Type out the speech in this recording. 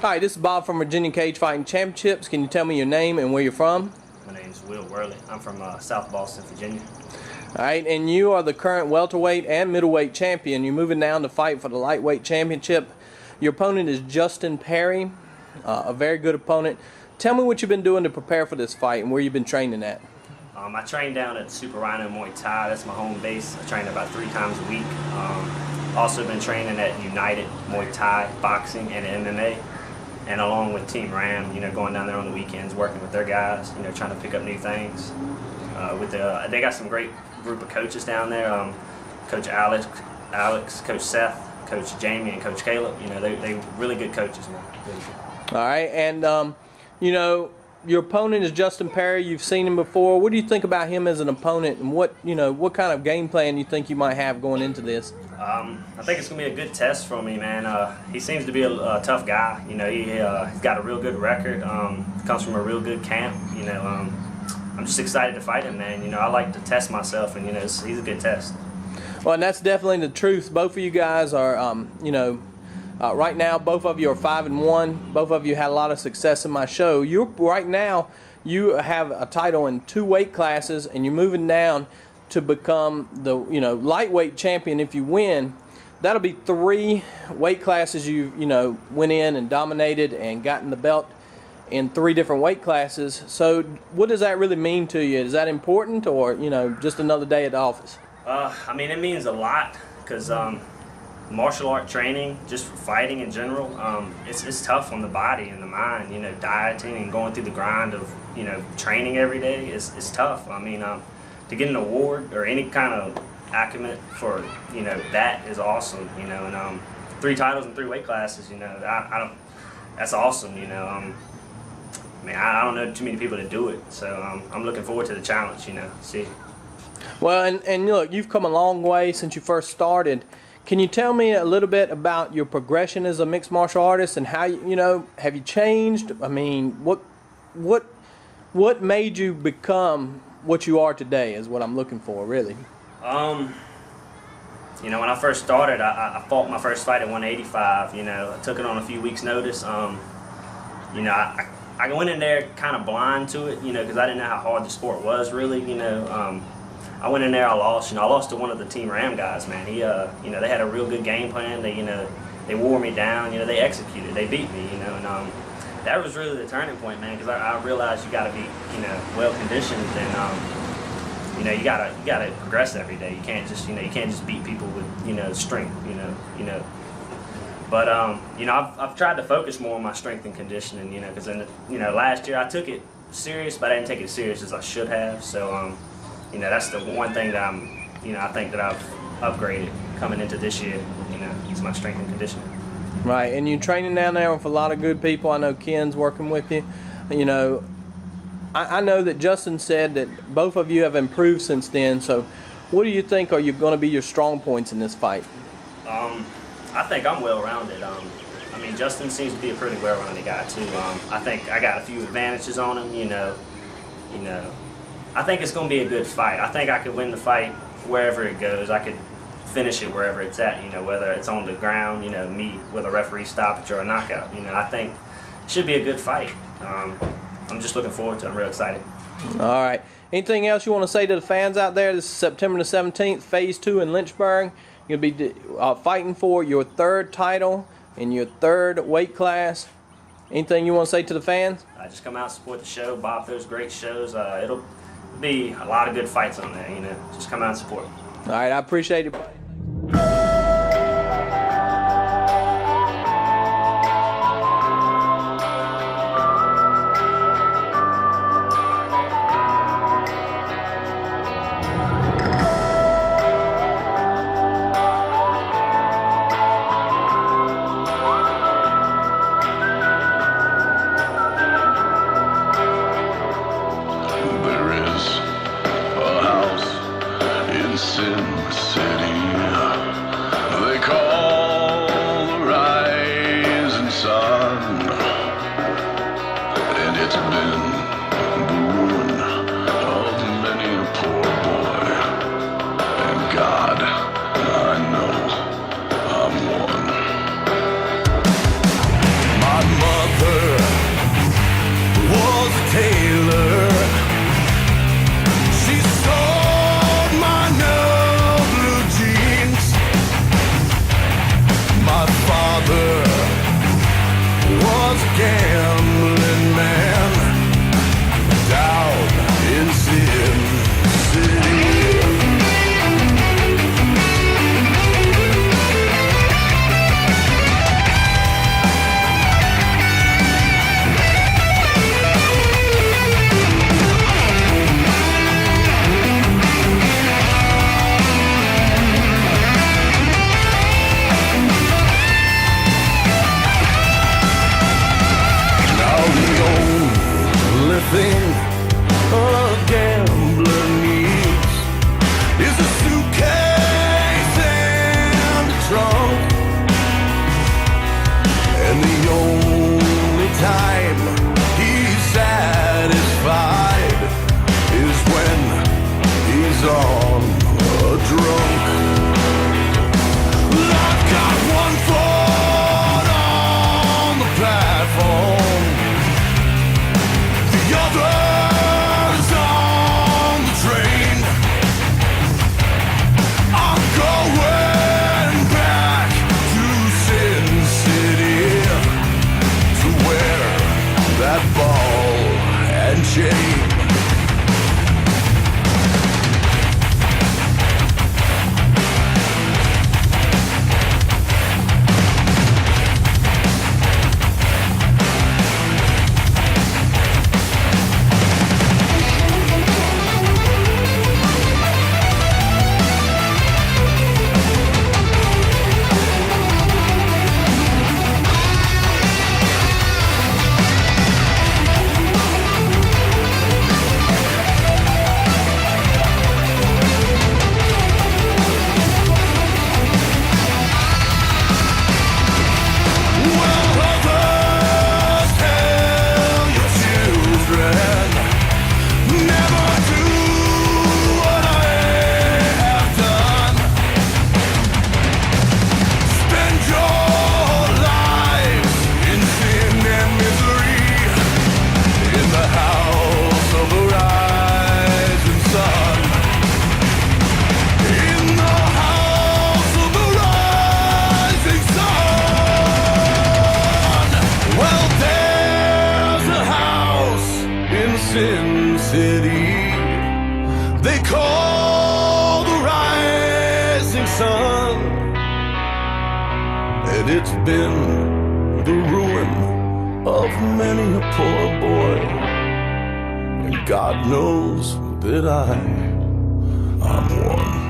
Hi, this is Bob from Virginia Cage Fighting Championships. Can you tell me your name and where you're from? My name is Worley. I'm from South Boston, Virginia. All right, and you are the current welterweight and middleweight champion. You're moving down to fight for the lightweight championship. Your opponent is Justin Perry, a very good opponent. Tell me what you've been doing to prepare for this fight and where you've been training at. I train down at Super Rhino Muay Thai. That's my home base. I train about 3 times a week. Also been training at United Muay Thai, boxing, and MMA. And along with Team Ram, going down there on the weekends, working with their guys, trying to pick up new things. They got some great group of coaches down there. Coach Alex, Coach Seth, Coach Jamie, and Coach Caleb. They really good coaches, man. Really good. All right, and your opponent is Justin Perry. You've seen him before. What do you think about him as an opponent, and what kind of game plan you think you might have going into this? I think it's gonna be a good test for me, man. He seems to be a tough guy. He's got a real good record. Comes from a real good camp. I'm just excited to fight him, man. I like to test myself, and he's a good test. Well, and that's definitely the truth. Both of you guys are, right now, both of you are 5-1. Both of you had a lot of success in my show. Right now, you have a title in 2 weight classes, and you're moving down to become the lightweight champion. If you win, that'll be 3 weight classes you went in and dominated and gotten the belt in 3 different weight classes. So, what does that really mean to you? Is that important, or just another day at the office? I mean, it means a lot because martial art training, just for fighting in general, it's tough on the body and the mind. Dieting and going through the grind of training every day is tough. I mean, to get an award or any kind of accomplishment for that is awesome. And 3 titles in 3 weight classes. I don't. That's awesome. I don't know too many people that do it, so I'm looking forward to the challenge. See. Well, and look, you've come a long way since you first started. Can you tell me a little bit about your progression as a mixed martial artist and how have you changed? I mean, what made you become what you are today is what I'm looking for, really. When I first started, I fought my first fight at 185. I took it on a few weeks' notice. I went in there kind of blind to it, because I didn't know how hard the sport was, really. I went in there, I lost. I lost to one of the Team Ram guys, man. He, they had a real good game plan. They wore me down. They executed. They beat me. And that was really the turning point, man, because I realized you got to be, well conditioned, and you gotta progress every day. You can't just beat people with strength. But I've tried to focus more on my strength and conditioning. Because last year I took it serious, but I didn't take it as serious as I should have. So that's the one thing that I think that I've upgraded coming into this year. Is my strength and conditioning. Right, and you're training down there with a lot of good people. I know Ken's working with you. I know that Justin said that both of you have improved since then. So, what do you think are going to be your strong points in this fight? I think I'm well-rounded. Justin seems to be a pretty well-rounded guy too. I think I got a few advantages on him. I think it's going to be a good fight. I think I could win the fight wherever it goes. I could finish it wherever it's at, whether it's on the ground, me with a referee stoppage or a knockout. I think it should be a good fight. I'm just looking forward to it. I'm real excited. All right. Anything else you want to say to the fans out there? This is September the 17th, Phase 2 in Lynchburg. You're going to be fighting for your 3rd title in your 3rd weight class. Anything you want to say to the fans? Just come out and support the show. Bob throws great shows. It'll be a lot of good fights on there. Just come out and support. All right, I appreciate it, buddy. Sin City, they call the rising sun, and it's been the ruin of many a poor boy, and God, I know I'm one. My mother thing a gambler needs is a suitcase and a trunk. And the only time he's satisfied is when he's on a drunk. I've got one foot on the platform, the other's on the train. I'm going back to Sin City, to wear that ball and chain. Sin City, they call the rising sun, and it's been the ruin of many a poor boy, and God knows that I'm one.